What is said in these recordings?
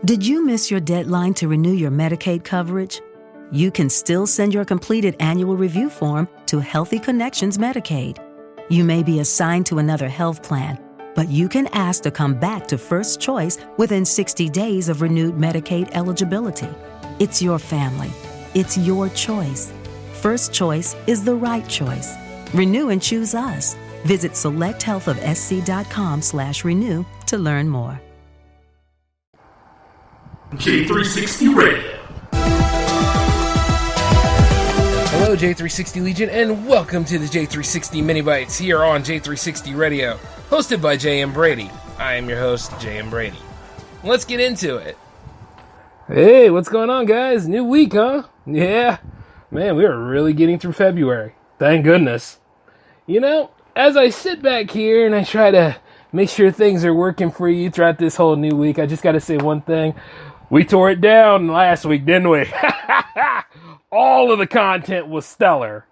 Did you miss your deadline to renew your Medicaid coverage? You can still send your completed annual review form to Healthy Connections Medicaid. You may be assigned to another health plan, but you can ask to come back to First Choice within 60 days of renewed Medicaid eligibility. It's your family. It's your choice. First Choice is the right choice. Renew and choose us. Visit selecthealthofsc.com/renew to learn more. J360 Radio. Hello, J360 Legion, and welcome to the J360 Mini Bites here on J360 Radio, hosted by J.M. Brady. I am your host, J.M. Brady. Let's get into it. Hey, what's going on, guys? New week, huh? Yeah. Man, we are really getting through February. Thank goodness. You know, as I sit back here and I try to make sure things are working for you throughout this whole new week, I just got to say one thing. We tore it down last week, didn't we? All of the content was stellar.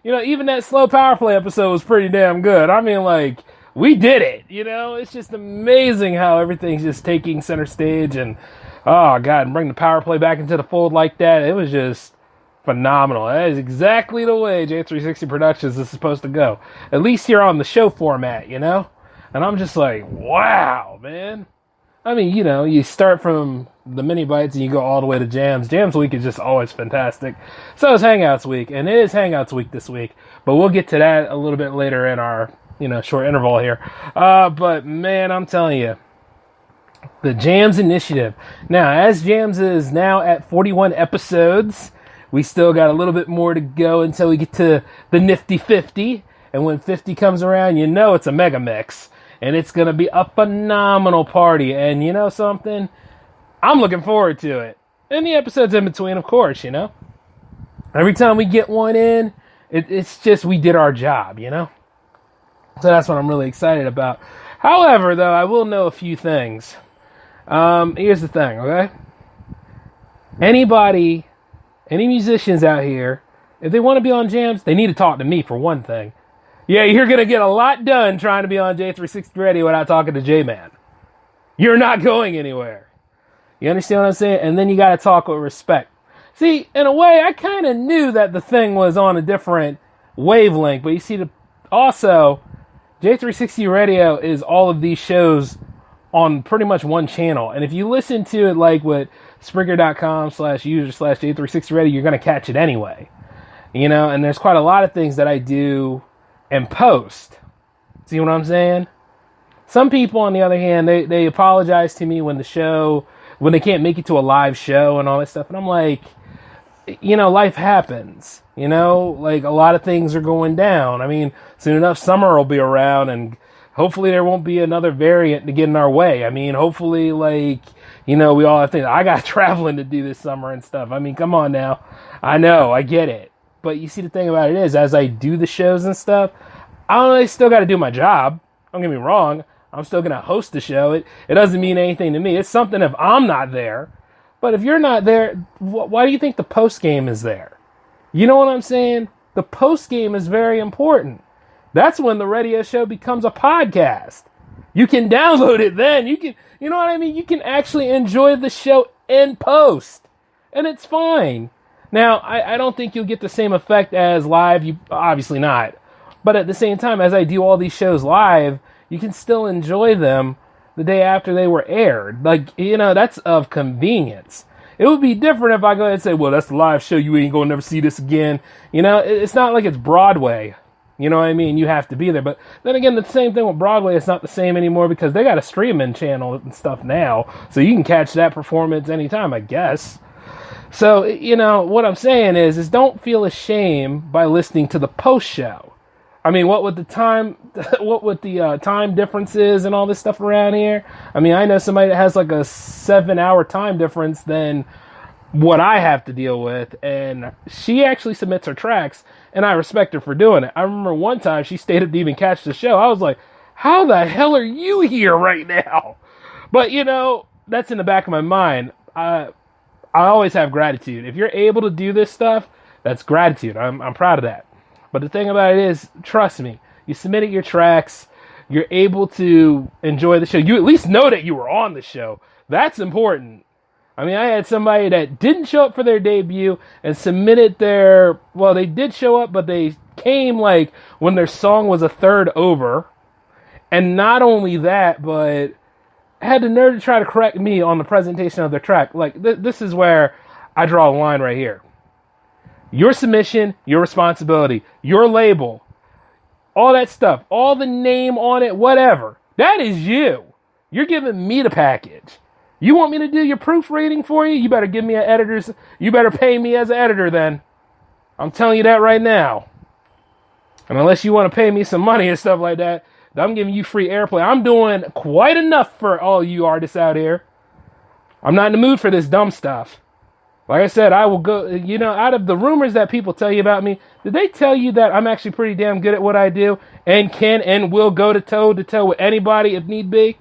You know, even that slow PowerPlay episode was pretty damn good. I mean, like, we did it, you know? It's just amazing how everything's just taking center stage and, oh, God, and bring the PowerPlay back into the fold like that. It was just phenomenal. That is exactly the way J360 Productions is supposed to go. At least here on the show format, you know? And I'm just like, wow, man. I mean, you know, you start from the mini bites and you go all the way to jams. Jams week is just always fantastic. So is Hangouts week, and it is Hangouts week this week. But we'll get to that a little bit later in our, you know, short interval here. But man, I'm telling you, the Jams Initiative. Now, as Jams is now at 41 episodes, we still got a little bit more to go until we get to the nifty 50. And when 50 comes around, you know it's a mega mix. And it's going to be a phenomenal party. And you know something? I'm looking forward to it. And the episodes in between, of course, you know? Every time we get one in, it's just we did our job, you know? So that's what I'm really excited about. However, though, I will know a few things. Here's the thing, okay? Anybody, any musicians out here, if they want to be on jams, they need to talk to me for one thing. Yeah, you're going to get a lot done trying to be on J360 Radio without talking to J-Man. You're not going anywhere. You understand what I'm saying? And then you got to talk with respect. See, in a way, I kind of knew that the thing was on a different wavelength. But you see, also, J360 Radio is all of these shows on pretty much one channel. And if you listen to it like with Spreaker.com/user/J360 Radio, you're going to catch it anyway. You know, and there's quite a lot of things that I do and post. See what I'm saying? Some people, on the other hand, they apologize to me when they can't make it to a live show and all that stuff. And I'm like, you know, life happens. You know, like a lot of things are going down. I mean, soon enough, summer will be around and hopefully there won't be another variant to get in our way. I mean, hopefully, like, you know, we all have things. I got traveling to do this summer and stuff. I mean, come on now. I know, I get it. But you see, the thing about it is, as I do the shows and stuff, I still got to do my job. Don't get me wrong. I'm still going to host the show. It doesn't mean anything to me. It's something if I'm not there. But if you're not there, why do you think the post game is there? You know what I'm saying? The post game is very important. That's when the radio show becomes a podcast. You can download it then. You know what I mean? You can actually enjoy the show in post. And it's fine. Now, I don't think you'll get the same effect as live. You obviously not. But at the same time, as I do all these shows live, you can still enjoy them the day after they were aired. Like, you know, that's of convenience. It would be different if I go ahead and say, well, that's the live show. You ain't gonna never see this again. You know, it's not like it's Broadway. You know what I mean? You have to be there. But then again, the same thing with Broadway. It's not the same anymore because they got a streaming channel and stuff now. So you can catch that performance anytime, I guess. So, you know, what I'm saying is don't feel ashamed by listening to the post show. I mean, what with the time differences and all this stuff around here? I mean, I know somebody that has like a 7-hour time difference than what I have to deal with, and she actually submits her tracks, and I respect her for doing it. I remember one time she stayed up to even catch the show. I was like, how the hell are you here right now? But, you know, that's in the back of my mind. I always have gratitude. If you're able to do this stuff, that's gratitude. I'm proud of that. But the thing about it is, trust me, you submitted your tracks, you're able to enjoy the show. You at least know that you were on the show. That's important. I mean, I had somebody that didn't show up for their debut and submitted they did show up, but they came like when their song was a third over. And not only that, but had the nerve to try to correct me on the presentation of their track. Like, this is where I draw a line right here. Your submission, your responsibility, your label, all that stuff, all the name on it, whatever. That is you. You're giving me the package. You want me to do your proofreading for you? You better give me you better pay me as an editor then. I'm telling you that right now. And unless you want to pay me some money and stuff like that, I'm giving you free airplay. I'm doing quite enough for all you artists out here. I'm not in the mood for this dumb stuff. Like I said, I will go, out of the rumors that people tell you about me, did they tell you that I'm actually pretty damn good at what I do and can and will go toe to toe with anybody if need be?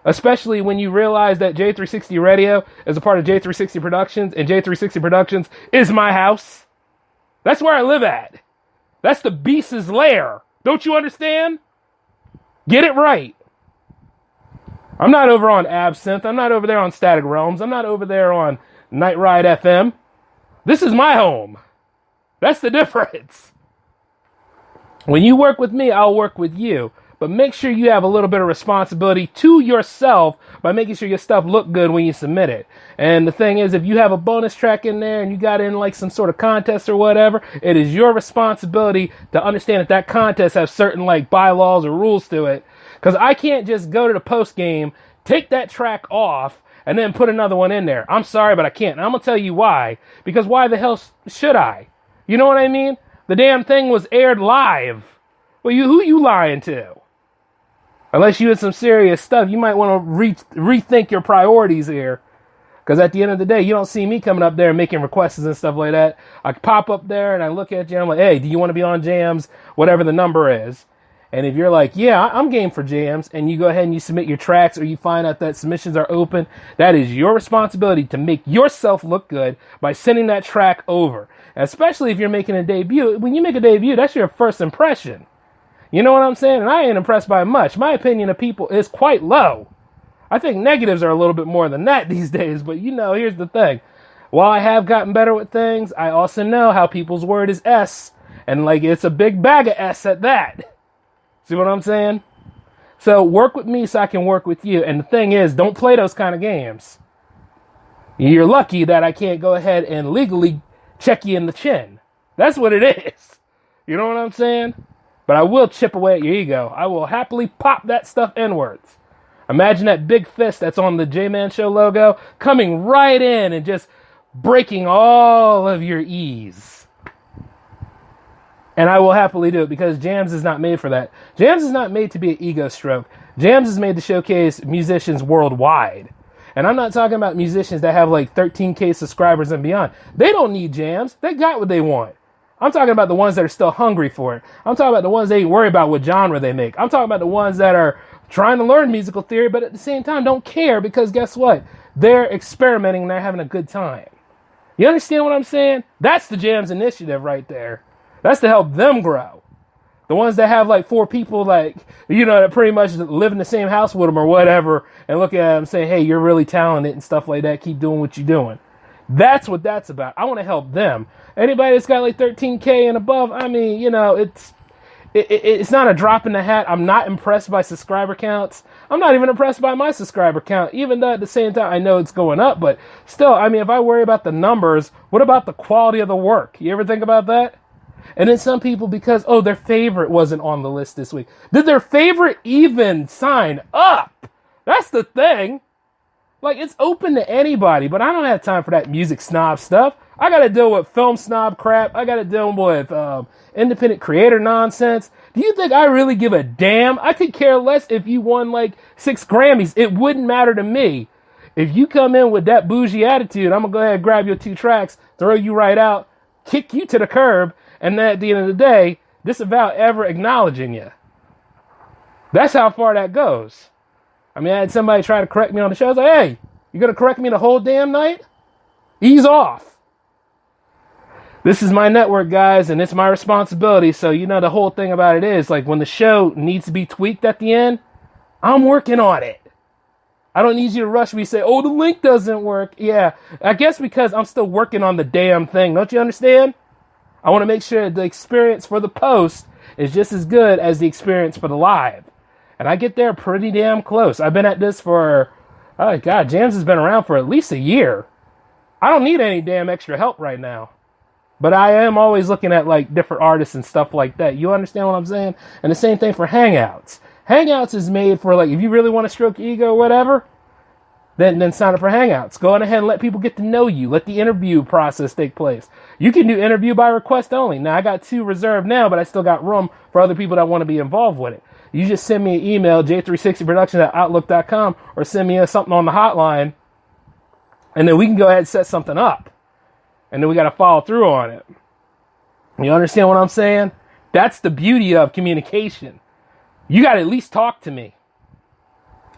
Especially when you realize that J360 Radio is a part of J360 Productions, and J360 Productions is my house. That's where I live at. That's the beast's lair. Don't you understand? Get it right. I'm not over on Absinthe. I'm not over there on Static Realms. I'm not over there on Night Ride FM. This is my home. That's the difference. When you work with me, I'll work with you. But make sure you have a little bit of responsibility to yourself by making sure your stuff look good when you submit it. And the thing is, if you have a bonus track in there and you got in like some sort of contest or whatever, it is your responsibility to understand that contest has certain like bylaws or rules to it. Because I can't just go to the post game, take that track off, and then put another one in there. I'm sorry, but I can't. And I'm going to tell you why. Because why the hell should I? You know what I mean? The damn thing was aired live. Well, who you lying to? Unless you had some serious stuff, you might want to rethink your priorities here. Because at the end of the day, you don't see me coming up there and making requests and stuff like that. I pop up there and I look at you and I'm like, hey, do you want to be on jams? Whatever the number is. And if you're like, yeah, I'm game for jams, and you go ahead and you submit your tracks or you find out that submissions are open, that is your responsibility to make yourself look good by sending that track over. Especially if you're making a debut. When you make a debut, that's your first impression. You know what I'm saying? And I ain't impressed by much. My opinion of people is quite low. I think negatives are a little bit more than that these days. But, here's the thing. While I have gotten better with things, I also know how people's word is S. And, it's a big bag of S at that. See what I'm saying? So, work with me so I can work with you. And the thing is, don't play those kind of games. You're lucky that I can't go ahead and legally check you in the chin. That's what it is. You know what I'm saying? But I will chip away at your ego. I will happily pop that stuff inwards. Imagine that big fist that's on the J-Man Show logo coming right in and just breaking all of your ease. And I will happily do it because Jams is not made for that. Jams is not made to be an ego stroke. Jams is made to showcase musicians worldwide. And I'm not talking about musicians that have 13K subscribers and beyond. They don't need jams. They got what they want. I'm talking about the ones that are still hungry for it. I'm talking about the ones that ain't worried about what genre they make. I'm talking about the ones that are trying to learn musical theory, but at the same time don't care because guess what? They're experimenting and they're having a good time. You understand what I'm saying? That's the Jams Initiative right there. That's to help them grow. The ones that have 4 people that pretty much live in the same house with them or whatever and look at them and say, hey, you're really talented and stuff like that. Keep doing what you're doing. That's what that's about. I want to help them. Anybody that's got 13K and above, it's not a drop in the hat. I'm not impressed by subscriber counts. I'm not even impressed by my subscriber count, even though at the same time I know it's going up. But still, if I worry about the numbers, what about the quality of the work? You ever think about that? And then some people, because, their favorite wasn't on the list this week. Did their favorite even sign up? That's the thing. It's open to anybody, but I don't have time for that music snob stuff. I got to deal with film snob crap. I got to deal with independent creator nonsense. Do you think I really give a damn? I could care less if you won 6 Grammys. It wouldn't matter to me. If you come in with that bougie attitude, I'm going to go ahead and grab your 2 tracks, throw you right out, kick you to the curb, and then at the end of the day, disavow ever acknowledging you. That's how far that goes. I had somebody try to correct me on the show. I was like, hey, you going to correct me the whole damn night? Ease off. This is my network, guys, and it's my responsibility. So, the whole thing about it is, when the show needs to be tweaked at the end, I'm working on it. I don't need you to rush me and say, oh, the link doesn't work. Yeah, I guess because I'm still working on the damn thing. Don't you understand? I want to make sure the experience for the post is just as good as the experience for the live. And I get there pretty damn close. I've been at this for, oh God, Jams has been around for at least a year. I don't need any damn extra help right now. But I am always looking at like different artists and stuff like that. You understand what I'm saying? And the same thing for Hangouts. Hangouts is made for like, if you really want to stroke your ego or whatever, then sign up for Hangouts. Go on ahead and let people get to know you. Let the interview process take place. You can do interview by request only. Now, I got 2 reserved now, but I still got room for other people that want to be involved with it. You just send me an email, j360productions@outlook.com, or send me something on the hotline, and then we can go ahead and set something up. And then we got to follow through on it. You understand what I'm saying? That's the beauty of communication. You got to at least talk to me.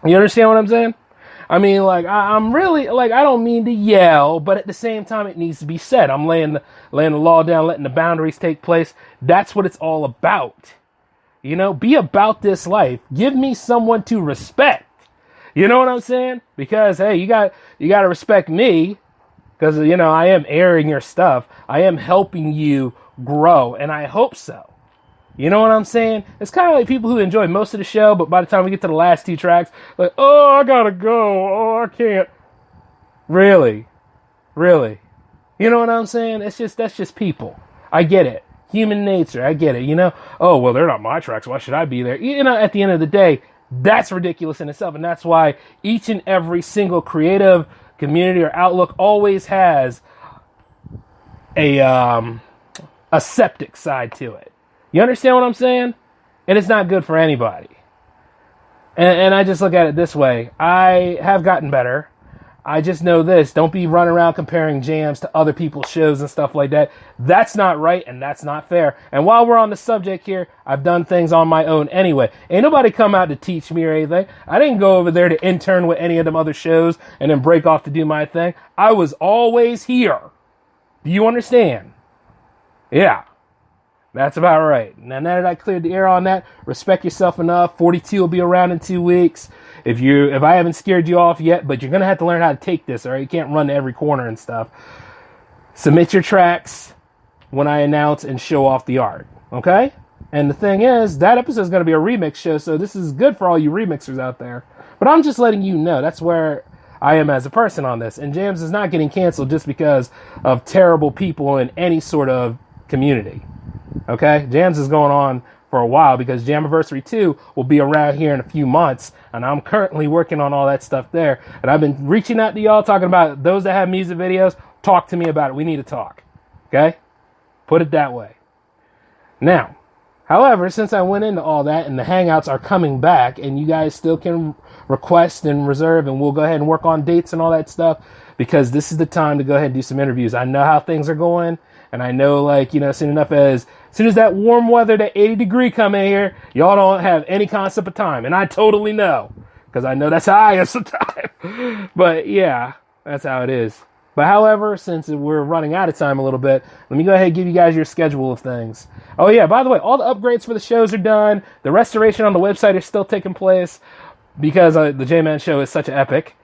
You understand what I'm saying? I mean, like, I'm really, like, I don't mean to yell, but at the same time, it needs to be said. I'm laying the law down, letting the boundaries take place. That's what it's all about. You know, be about this life. Give me someone to respect. You know what I'm saying? Because, hey, you got to respect me. Because, you know, I am airing your stuff. I am helping you grow, and I hope so. You know what I'm saying? It's kind of like people who enjoy most of the show, but by the time we get to the last 2 tracks, like, oh, I gotta go. Oh, I can't. Really? Really? You know what I'm saying? That's just people. I get it. Human nature. I get it. You know? Oh, well, they're not my tracks. Why should I be there? You know, at the end of the day, that's ridiculous in itself. And that's why each and every single creative community or outlook always has a septic side to it. You understand what I'm saying? And it's not good for anybody. And I just look at it this way. I have gotten better. I just know this. Don't be running around comparing jams to other people's shows and stuff like that. That's not right, and that's not fair. And while we're on the subject here, I've done things on my own anyway. Ain't nobody come out to teach me or anything. I didn't go over there to intern with any of them other shows and then break off to do my thing. I was always here. Do you understand? Yeah. That's about right. Now that I cleared the air on that, respect yourself enough. 42 will be around in 2 weeks. If I haven't scared you off yet, but you're going to have to learn how to take this, all right? You can't run to every corner and stuff. Submit your tracks when I announce and show off the art, okay? And the thing is, that episode is going to be a remix show, so this is good for all you remixers out there. But I'm just letting you know, that's where I am as a person on this. And Jams is not getting canceled just because of terrible people in any sort of community. Okay, Jams is going on for a while because Jammaversary 2 will be around here in a few months, and I'm currently working on all that stuff there. And I've been reaching out to y'all, talking about those that have music videos. Talk to me about it. We need to talk. Okay, put it that way. Now, however, since I went into all that and the Hangouts are coming back, and you guys still can request and reserve, and we'll go ahead and work on dates and all that stuff, because this is the time to go ahead and do some interviews. I know how things are going. And I know, like, you know, soon as that warm weather, that 80 degree come in here, y'all don't have any concept of time. And I totally know, because I know that's how I am sometimes. But yeah, that's how it is. But however, since we're running out of time a little bit, let me go ahead and give you guys your schedule of things. Oh yeah, by the way, all the upgrades for the shows are done. The restoration on the website is still taking place because the J-Man show is such an epic.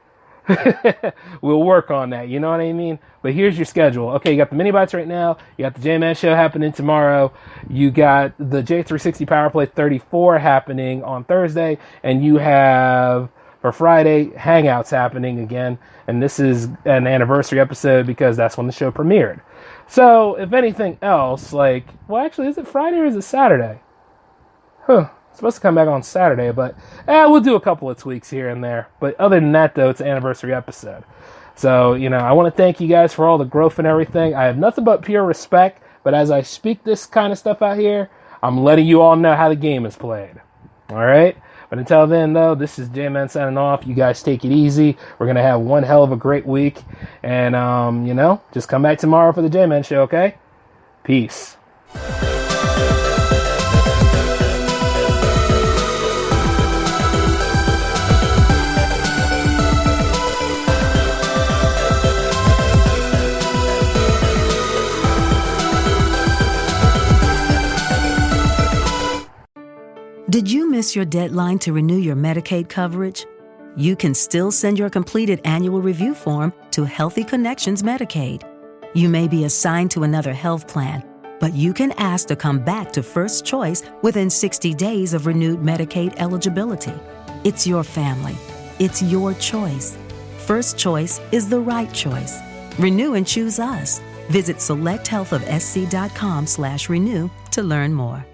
We'll work on that, you know what I mean? But here's your schedule. Okay, you got the mini bites right now. You got the J-Man show happening tomorrow. You got the J360 PowerPlay 34 happening on Thursday. And you have, for Friday, Hangouts happening again. And this is an anniversary episode because that's when the show premiered. So, if anything else, like, well, actually, is it Friday or is it Saturday? It's supposed to come back on Saturday, but we'll do a couple of tweaks here and there. But other than that, though, it's an anniversary episode. So, you know, I want to thank you guys for all the growth and everything. I have nothing but pure respect, but as I speak this kind of stuff out here, I'm letting you all know how the game is played. All right? But until then, though, this is J-Man signing off. You guys take it easy. We're going to have one hell of a great week. And, you know, just come back tomorrow for the J-Man show, okay? Peace. Did you miss your deadline to renew your Medicaid coverage? you can still send your completed annual review form to Healthy Connections Medicaid. You may be assigned to another health plan, but you can ask to come back to First Choice within 60 days of renewed Medicaid eligibility. It's your family. It's your choice. First Choice is the right choice. Renew and choose us. Visit selecthealthofsc.com/renew to learn more.